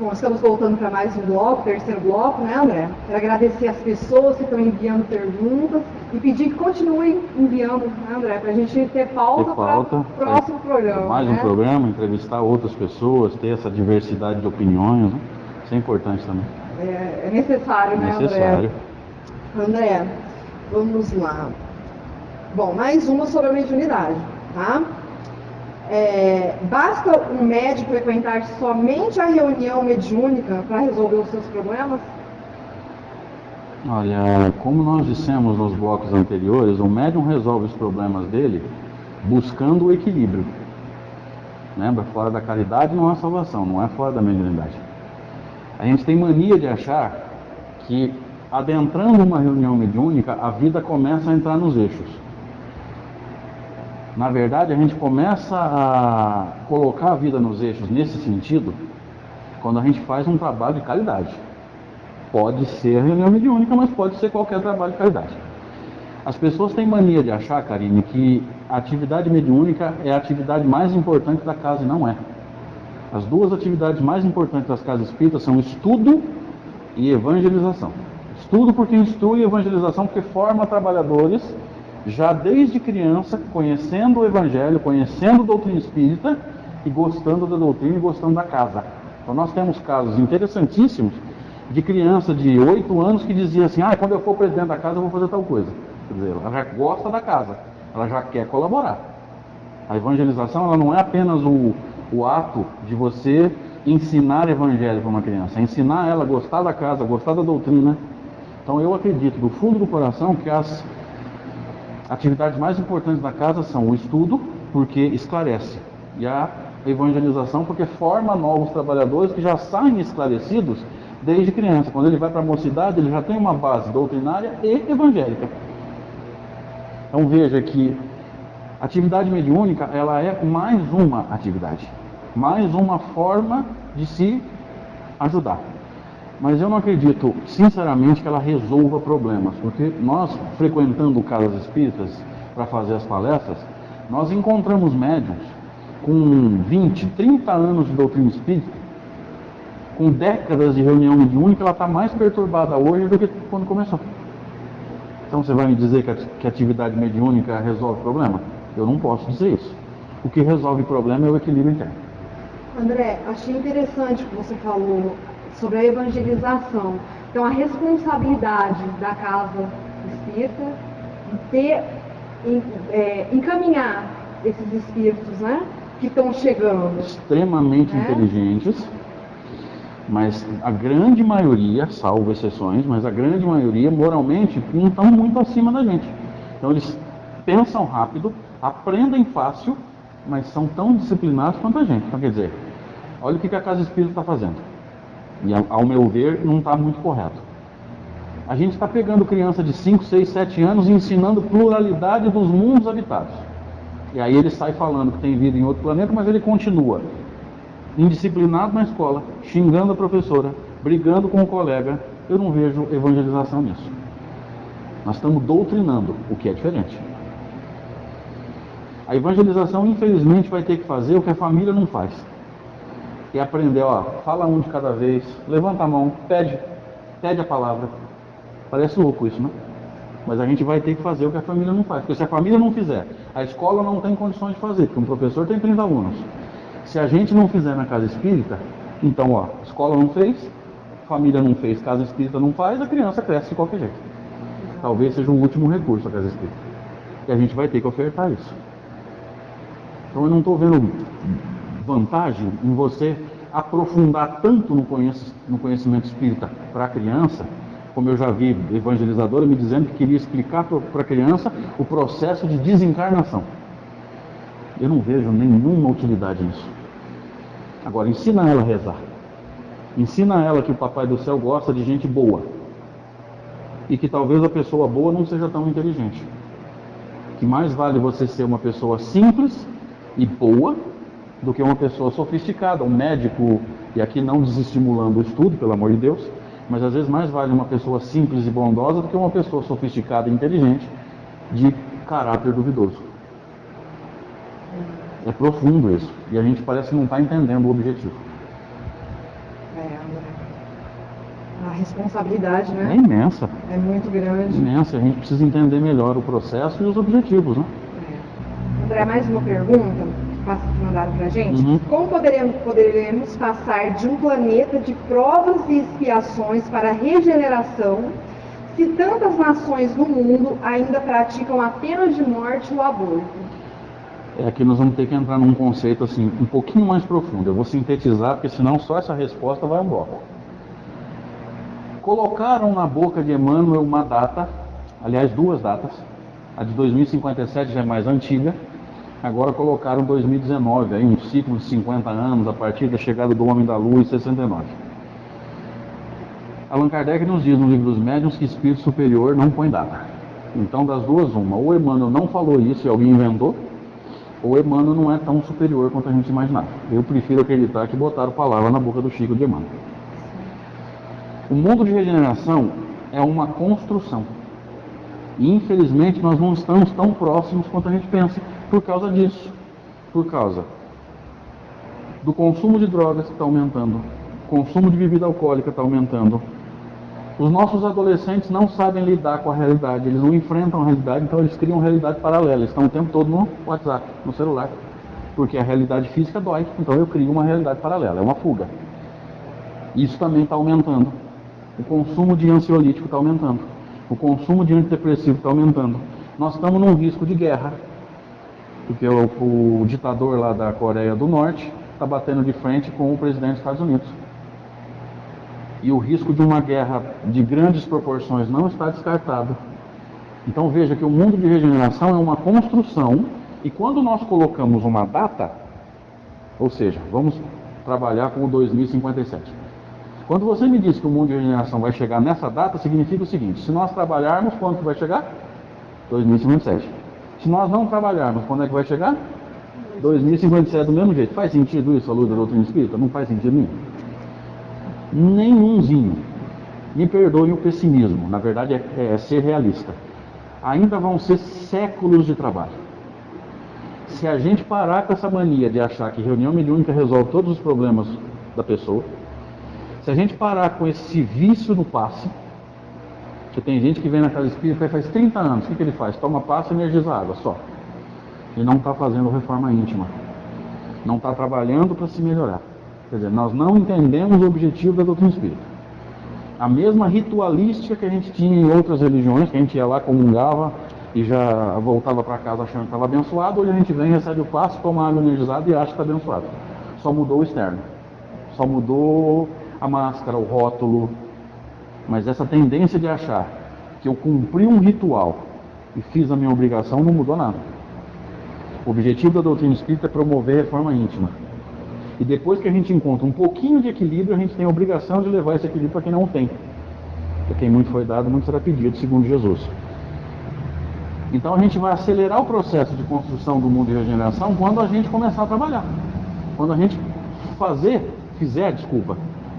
Bom, estamos voltando para mais um bloco, terceiro bloco, né, André? Quero agradecer as pessoas que estão enviando perguntas e pedir que continuem enviando, né, André, para a gente ter pauta para o próximo programa. Mais um programa, entrevistar outras pessoas, ter essa diversidade de opiniões, né? Isso é importante também. É necessário, né, necessário. André, vamos lá. Bom, mais uma sobre a mediunidade, tá? Basta um médico frequentar somente a reunião mediúnica para resolver os seus problemas? Olha, como nós dissemos nos blocos anteriores, o médium resolve os problemas dele buscando o equilíbrio. Lembra? Fora da caridade não há salvação, não é fora da mediunidade. A gente tem mania de achar que adentrando uma reunião mediúnica, a vida começa a entrar nos eixos. Na verdade, a gente começa a colocar a vida nos eixos nesse sentido quando a gente faz um trabalho de caridade. Pode ser a reunião mediúnica, mas pode ser qualquer trabalho de caridade. As pessoas têm mania de achar, Karine, que a atividade mediúnica é a atividade mais importante da casa, e não é. As duas atividades mais importantes das casas espíritas são estudo e evangelização. Estudo porque instrui, e evangelização porque forma trabalhadores já desde criança, conhecendo o Evangelho, conhecendo a doutrina espírita e gostando da doutrina e gostando da casa. Então nós temos casos interessantíssimos de criança de 8 anos que dizia assim, quando eu for presidente da casa eu vou fazer tal coisa. Quer dizer, ela já gosta da casa, ela já quer colaborar. A evangelização ela não é apenas o ato de você ensinar Evangelho para uma criança, é ensinar ela a gostar da casa, a gostar da doutrina. Então eu acredito do fundo do coração que as atividades mais importantes da casa são o estudo, porque esclarece, e a evangelização, porque forma novos trabalhadores que já saem esclarecidos desde criança. Quando ele vai para a mocidade, ele já tem uma base doutrinária e evangélica. Então veja que a atividade mediúnica, ela é mais uma atividade, mais uma forma de se ajudar. Mas eu não acredito, sinceramente, que ela resolva problemas, porque nós, frequentando casas espíritas para fazer as palestras, nós encontramos médiuns com 20, 30 anos de doutrina espírita, com décadas de reunião mediúnica, ela está mais perturbada hoje do que quando começou. Então você vai me dizer que a atividade mediúnica resolve problema? Eu não posso dizer isso. O que resolve problema é o equilíbrio interno. André, achei interessante o que você falou sobre a evangelização. Então, a responsabilidade da casa espírita em encaminhar esses espíritos, né, que estão chegando. Extremamente inteligentes, mas a grande maioria, salvo exceções, mas a grande maioria, moralmente, não estão muito acima da gente. Então, eles pensam rápido, aprendem fácil, mas são tão disciplinados quanto a gente. Então, quer dizer, olha o que a casa espírita está fazendo. E, ao meu ver, não está muito correto. A gente está pegando criança de 5, 6, 7 anos e ensinando pluralidade dos mundos habitados. E aí ele sai falando que tem vida em outro planeta, mas ele continua indisciplinado na escola, xingando a professora, brigando com o colega. Eu não vejo evangelização nisso. Nós estamos doutrinando, o que é diferente. A evangelização, infelizmente, vai ter que fazer o que a família não faz. E aprender, fala um de cada vez, levanta a mão, pede a palavra. Parece louco isso, né? Mas a gente vai ter que fazer o que a família não faz. Porque se a família não fizer, a escola não tem condições de fazer, porque um professor tem 30 alunos. Se a gente não fizer na casa espírita, então, a escola não fez, a família não fez, casa espírita não faz, a criança cresce de qualquer jeito. Talvez seja o último recurso a casa espírita. E a gente vai ter que ofertar isso. Então eu não estou vendo vantagem em você aprofundar tanto no conhecimento espírita para a criança, como eu já vi evangelizadora me dizendo que queria explicar para a criança o processo de desencarnação. Eu não vejo nenhuma utilidade nisso. Agora, ensina ela a rezar. Ensina ela que o Papai do Céu gosta de gente boa. E que talvez a pessoa boa não seja tão inteligente. Que mais vale você ser uma pessoa simples e boa do que uma pessoa sofisticada, um médico, e aqui não desestimulando o estudo, pelo amor de Deus, mas às vezes mais vale uma pessoa simples e bondosa do que uma pessoa sofisticada e inteligente de caráter duvidoso. É profundo isso, e a gente parece que não está entendendo o objetivo. A responsabilidade, né? É imensa. É muito grande. Imensa. A gente precisa entender melhor o processo e os objetivos, né? André, mais uma pergunta que mandaram pra gente. Como poderemos passar de um planeta de provas e expiações para a regeneração se tantas nações no mundo ainda praticam a pena de morte e o aborto? Aqui nós vamos ter que entrar num conceito assim, um pouquinho mais profundo. Eu vou sintetizar, porque senão só essa resposta vai um bloco. Colocaram na boca de Emmanuel uma data, aliás, duas datas. A de 2057 já é mais antiga. Agora colocaram 2019, aí um ciclo de 50 anos, a partir da chegada do Homem da Lua em 69. Allan Kardec nos diz no livro dos Médiuns que espírito superior não põe data. Então, das duas, uma. Ou Emmanuel não falou isso e alguém inventou, ou Emmanuel não é tão superior quanto a gente imaginava. Eu prefiro acreditar que botaram palavra na boca do Chico de Emmanuel. O mundo de regeneração é uma construção. E, infelizmente, nós não estamos tão próximos quanto a gente pensa por causa disso. Por causa do consumo de drogas que está aumentando, o consumo de bebida alcoólica está aumentando. Os nossos adolescentes não sabem lidar com a realidade, eles não enfrentam a realidade, então eles criam uma realidade paralela. Eles estão o tempo todo no WhatsApp, no celular. Porque a realidade física dói, então eu crio uma realidade paralela, é uma fuga. Isso também está aumentando. O consumo de ansiolítico está aumentando. O consumo de antidepressivo está aumentando. Nós estamos num risco de guerra. Porque o ditador lá da Coreia do Norte está batendo de frente com o presidente dos Estados Unidos. E o risco de uma guerra de grandes proporções não está descartado. Então veja que o mundo de regeneração é uma construção. E quando nós colocamos uma data, ou seja, vamos trabalhar com o 2057. Quando você me diz que o mundo de regeneração vai chegar nessa data, significa o seguinte: se nós trabalharmos, quando que vai chegar? 2057. Se nós não trabalharmos, quando é que vai chegar? 2057 do mesmo jeito. Faz sentido isso, a luz da doutrina espírita? Não faz sentido nenhum. Nenhumzinho. Me perdoem o pessimismo, na verdade é ser realista. Ainda vão ser séculos de trabalho. Se a gente parar com essa mania de achar que reunião mediúnica resolve todos os problemas da pessoa, se a gente parar com esse vício no passe, que tem gente que vem na casa espírita e faz 30 anos, o que ele faz? Toma passe e energiza água só. E não está fazendo reforma íntima. Não está trabalhando para se melhorar. Quer dizer, nós não entendemos o objetivo da doutrina espírita. A mesma ritualística que a gente tinha em outras religiões, que a gente ia lá, comungava e já voltava para casa achando que estava abençoado, hoje a gente vem, recebe o passe, toma água energizada e acha que está abençoado. Só mudou o externo. Só mudou a máscara, o rótulo. Mas essa tendência de achar que eu cumpri um ritual e fiz a minha obrigação não mudou nada. O objetivo da doutrina espírita é promover a reforma íntima. E depois que a gente encontra um pouquinho de equilíbrio, a gente tem a obrigação de levar esse equilíbrio para quem não tem. Para quem muito foi dado, muito será pedido, segundo Jesus. Então a gente vai acelerar o processo de construção do mundo de regeneração quando a gente começar a trabalhar. Quando a gente fizer,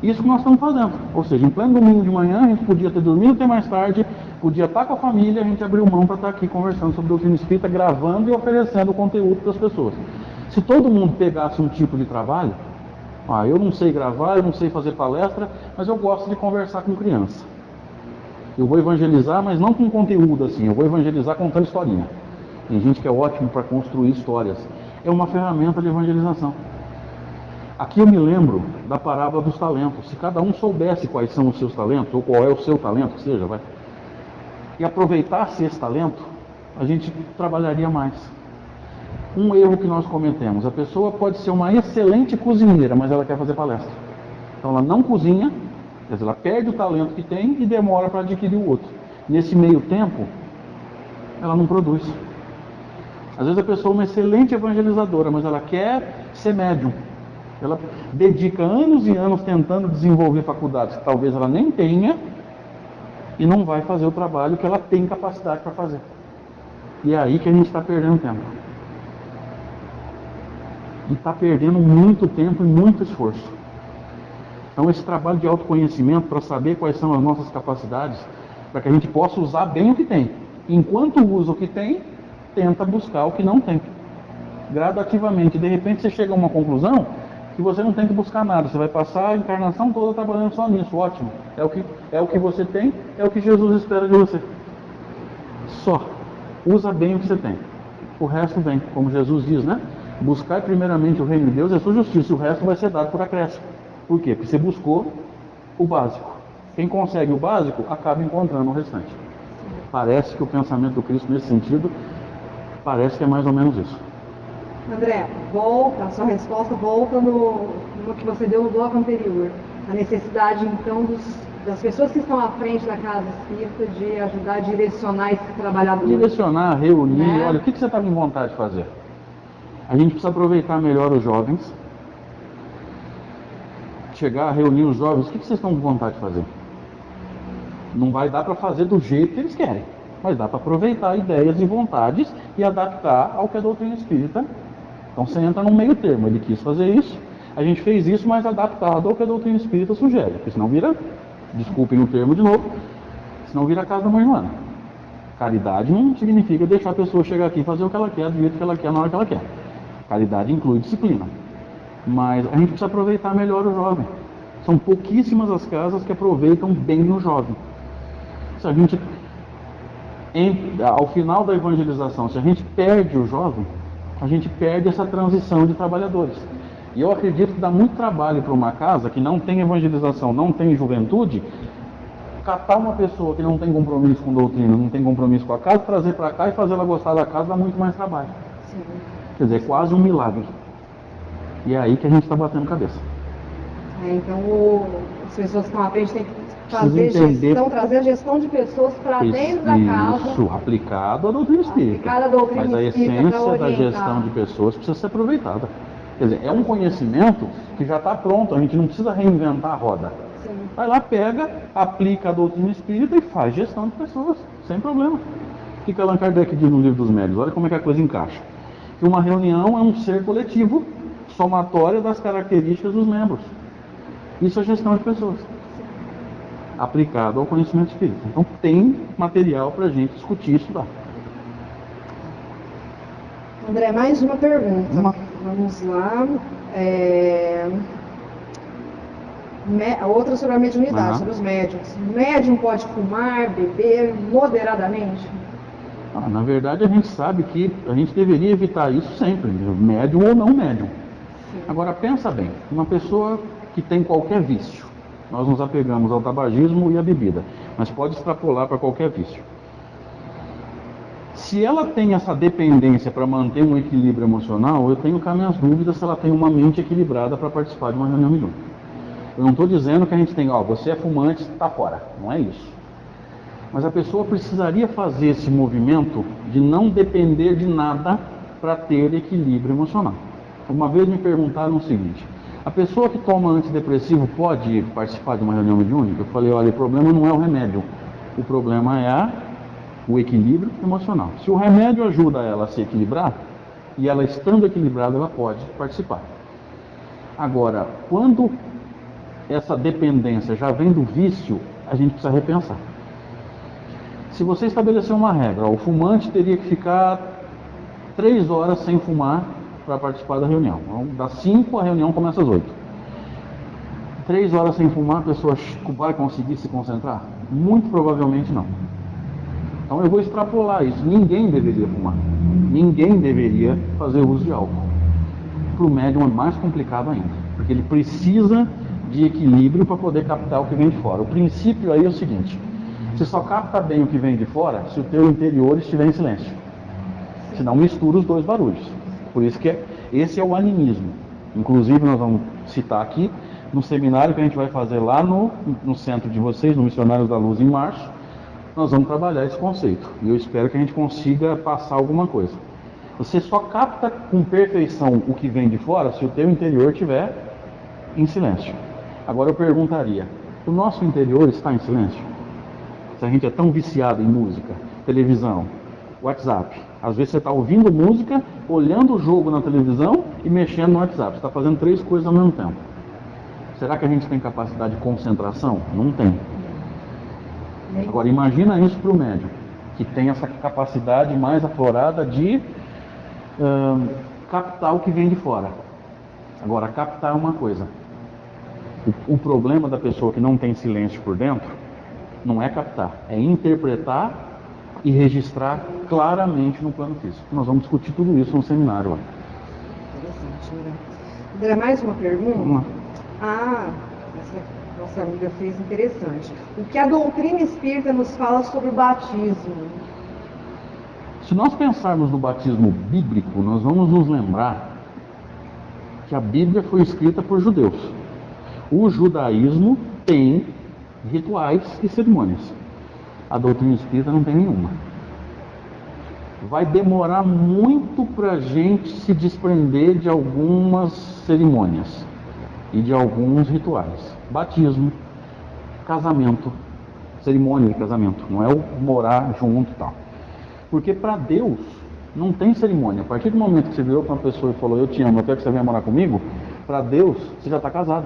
isso que nós estamos fazendo. Ou seja, em pleno domingo de manhã, a gente podia ter dormido até mais tarde, podia estar com a família, a gente abriu mão para estar aqui conversando sobre doutrina espírita, gravando e oferecendo conteúdo para as pessoas. Se todo mundo pegasse um tipo de trabalho, eu não sei gravar, eu não sei fazer palestra, mas eu gosto de conversar com criança. Eu vou evangelizar, mas não com conteúdo assim, eu vou evangelizar contando historinha. Tem gente que é ótimo para construir histórias. É uma ferramenta de evangelização. Aqui eu me lembro da parábola dos talentos. Se cada um soubesse quais são os seus talentos, ou qual é o seu talento, que seja, e aproveitasse esse talento, a gente trabalharia mais. Um erro que nós cometemos: a pessoa pode ser uma excelente cozinheira, mas ela quer fazer palestra. Então ela não cozinha, quer dizer, ela perde o talento que tem e demora para adquirir o outro. Nesse meio tempo, ela não produz. Às vezes a pessoa é uma excelente evangelizadora, mas ela quer ser médium. Ela dedica anos e anos tentando desenvolver faculdades que talvez ela nem tenha e não vai fazer o trabalho que ela tem capacidade para fazer. E é aí que a gente está perdendo tempo. E está perdendo muito tempo e muito esforço. Então esse trabalho de autoconhecimento para saber quais são as nossas capacidades, para que a gente possa usar bem o que tem. Enquanto usa o que tem, tenta buscar o que não tem. Gradativamente, de repente você chega a uma conclusão que você não tem que buscar nada, você vai passar a encarnação toda trabalhando só nisso, ótimo. É o que você tem, é o que Jesus espera de você. Só. Usa bem o que você tem. O resto vem, como Jesus diz, né? Buscar primeiramente o reino de Deus e a sua justiça, o resto vai ser dado por acréscimo. Por quê? Porque você buscou o básico. Quem consegue o básico, acaba encontrando o restante. Parece que o pensamento do Cristo nesse sentido, parece que é mais ou menos isso. André, volta, a sua resposta volta no que você deu no bloco anterior. A necessidade, então, das pessoas que estão à frente da casa espírita de ajudar a direcionar esses trabalhadores. Direcionar, reunir, né? Olha, o que você está com vontade de fazer? A gente precisa aproveitar melhor os jovens, chegar a reunir os jovens, o que vocês estão com vontade de fazer? Não vai dar para fazer do jeito que eles querem, mas dá para aproveitar ideias e vontades e adaptar ao que a doutrina espírita. Então você entra num meio termo, ele quis fazer isso, a gente fez isso, mas adaptado ao que a doutrina espírita sugere, porque senão vira, desculpem o termo de novo, senão vira a casa da mãe Joana. Caridade não significa deixar a pessoa chegar aqui e fazer o que ela quer, do jeito que ela quer, na hora que ela quer. Caridade inclui disciplina. Mas a gente precisa aproveitar melhor o jovem. São pouquíssimas as casas que aproveitam bem o jovem. Se a gente, ao final da evangelização, se a gente perde o jovem, a gente perde essa transição de trabalhadores. E eu acredito que dá muito trabalho para uma casa que não tem evangelização, não tem juventude, catar uma pessoa que não tem compromisso com doutrina, não tem compromisso com a casa, trazer para cá e fazer ela gostar da casa dá muito mais trabalho. Sim. Quer dizer, é quase um milagre. E é aí que a gente está batendo cabeça. Então, as pessoas que estão à frente têm que fazer gestão, trazer a gestão de pessoas para dentro da casa. Isso, aplicado à doutrina espírita. Mas a essência da gestão de pessoas precisa ser aproveitada. Quer dizer, é um conhecimento que já está pronto, a gente não precisa reinventar a roda. Sim. Vai lá, pega, aplica a doutrina espírita e faz gestão de pessoas, sem problema. O que Allan Kardec diz no Livro dos Médiuns? Olha como é que a coisa encaixa. Que uma reunião é um ser coletivo, somatória das características dos membros. Isso é gestão de pessoas, aplicado ao conhecimento espírita. Então tem material para a gente discutir e estudar. André, mais uma pergunta. Vamos lá. Outra sobre a mediunidade, sobre os médiums. O médium pode fumar, beber moderadamente? Na verdade, a gente sabe que a gente deveria evitar isso sempre, médium ou não médium. Sim. Agora, pensa bem, uma pessoa que tem qualquer vício, nós nos apegamos ao tabagismo e à bebida, mas pode extrapolar para qualquer vício. Se ela tem essa dependência para manter um equilíbrio emocional, eu tenho cá minhas dúvidas se ela tem uma mente equilibrada para participar de uma reunião mediúnica. Eu não estou dizendo que a gente tem, você é fumante, está fora, não é isso. Mas a pessoa precisaria fazer esse movimento de não depender de nada para ter equilíbrio emocional. Uma vez me perguntaram o seguinte: a pessoa que toma antidepressivo pode participar de uma reunião mediúnica? Eu falei, olha, o problema não é o remédio, o problema é o equilíbrio emocional. Se o remédio ajuda ela a se equilibrar, e ela estando equilibrada, ela pode participar. Agora, quando essa dependência já vem do vício, a gente precisa repensar. Se você estabelecer uma regra, o fumante teria que ficar 3 horas sem fumar para participar da reunião. Então, das 5, a reunião começa às 8. 3 horas sem fumar, a pessoa vai conseguir se concentrar? Muito provavelmente não. Então eu vou extrapolar isso. Ninguém deveria fumar. Ninguém deveria fazer uso de álcool. Para o médium é mais complicado ainda, porque ele precisa de equilíbrio para poder captar o que vem de fora. O princípio aí é o seguinte: você só capta bem o que vem de fora se o teu interior estiver em silêncio. Senão mistura os dois barulhos. Por isso que esse é o animismo. Inclusive nós vamos citar aqui no seminário que a gente vai fazer lá no centro de vocês, no Missionários da Luz, em março. Nós vamos trabalhar esse conceito. E eu espero que a gente consiga passar alguma coisa. Você só capta com perfeição o que vem de fora se o teu interior estiver em silêncio. Agora eu perguntaria: o nosso interior está em silêncio? Se a gente é tão viciado em música, televisão, WhatsApp, às vezes você está ouvindo música, olhando o jogo na televisão e mexendo no WhatsApp. Você está fazendo 3 coisas ao mesmo tempo. Será que a gente tem capacidade de concentração? Não tem. Agora imagina isso para o médium, que tem essa capacidade mais aflorada de captar o que vem de fora. Agora, captar é uma coisa. O problema da pessoa que não tem silêncio por dentro não é captar, é interpretar e registrar claramente no plano físico. Nós vamos discutir tudo isso no seminário lá. Interessante, André. André, mais uma pergunta? Vamos lá. Essa nossa amiga fez interessante. O que a doutrina espírita nos fala sobre o batismo? Se nós pensarmos no batismo bíblico, nós vamos nos lembrar que a Bíblia foi escrita por judeus. O judaísmo tem rituais e cerimônias. A doutrina espírita não tem nenhuma. Vai demorar muito para a gente se desprender de algumas cerimônias e de alguns rituais. Batismo, casamento, cerimônia de casamento, não é o morar junto e tal. Porque para Deus não tem cerimônia. A partir do momento que você virou para uma pessoa e falou, eu te amo, eu quero que você venha morar comigo, para Deus você já está casado.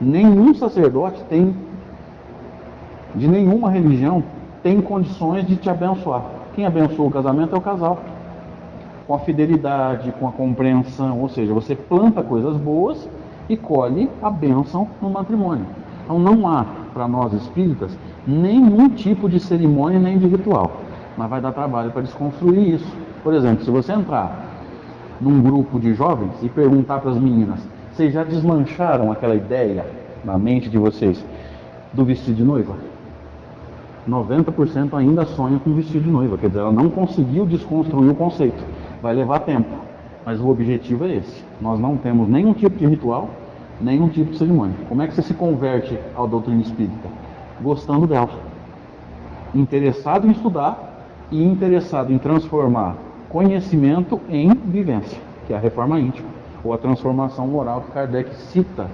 Nenhum sacerdote tem, de nenhuma religião, tem condições de te abençoar. Quem abençoa o casamento é o casal. Com a fidelidade, com a compreensão, ou seja, você planta coisas boas e colhe a bênção no matrimônio. Então não há, para nós espíritas, nenhum tipo de cerimônia nem de ritual. Mas vai dar trabalho para desconstruir isso. Por exemplo, se você entrar num grupo de jovens e perguntar para as meninas, vocês já desmancharam aquela ideia na mente de vocês do vestido de noiva? 90% ainda sonha com vestido de noiva, quer dizer, ela não conseguiu desconstruir o conceito. Vai levar tempo, mas o objetivo é esse. Nós não temos nenhum tipo de ritual, nenhum tipo de cerimônia. Como é que você se converte à doutrina espírita? Gostando dela, interessado em estudar e interessado em transformar conhecimento em vivência, que é a reforma íntima, ou a transformação moral que Kardec cita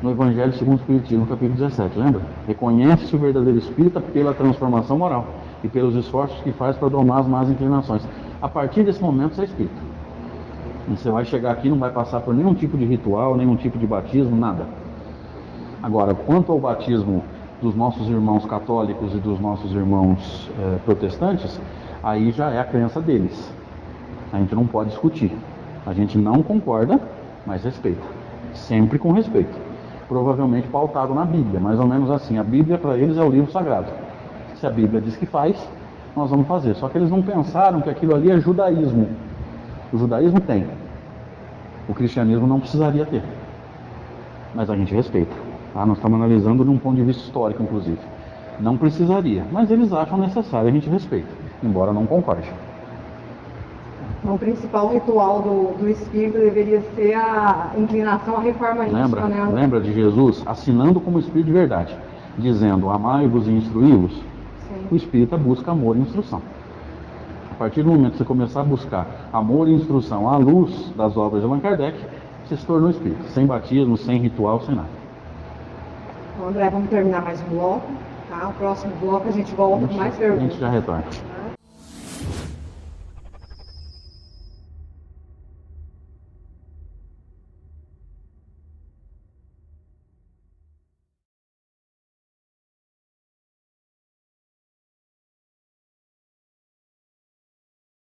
no Evangelho segundo o Espiritismo, no capítulo 17, lembra? Reconhece-se o verdadeiro espírita pela transformação moral e pelos esforços que faz para domar as más inclinações. A partir desse momento você é espírita. E você vai chegar aqui e não vai passar por nenhum tipo de ritual, nenhum tipo de batismo, nada. Agora, quanto ao batismo dos nossos irmãos católicos e dos nossos irmãos protestantes, aí já é a crença deles. A gente não pode discutir. A gente não concorda, mas respeita. Sempre com respeito. Provavelmente pautado na Bíblia, mais ou menos assim. A Bíblia para eles é o livro sagrado. Se a Bíblia diz que faz, nós vamos fazer. Só que eles não pensaram que aquilo ali é judaísmo. O judaísmo tem. O cristianismo não precisaria ter. Mas a gente respeita. Tá? Nós estamos analisando de um ponto de vista histórico, inclusive. Não precisaria, mas eles acham necessário, a gente respeita, embora não concorde. Então, o principal ritual do espírito deveria ser a inclinação à reforma íntima, né? Lembra de Jesus assinando como espírito de verdade, dizendo, amai-vos e instruí-vos? Sim. O espírita busca amor e instrução. A partir do momento que você começar a buscar amor e instrução à luz das obras de Allan Kardec, você se tornou espírita, sem batismo, sem ritual, sem nada. Então, André, vamos terminar mais um bloco, tá? O próximo bloco a gente volta com mais perguntas. A gente já retorna.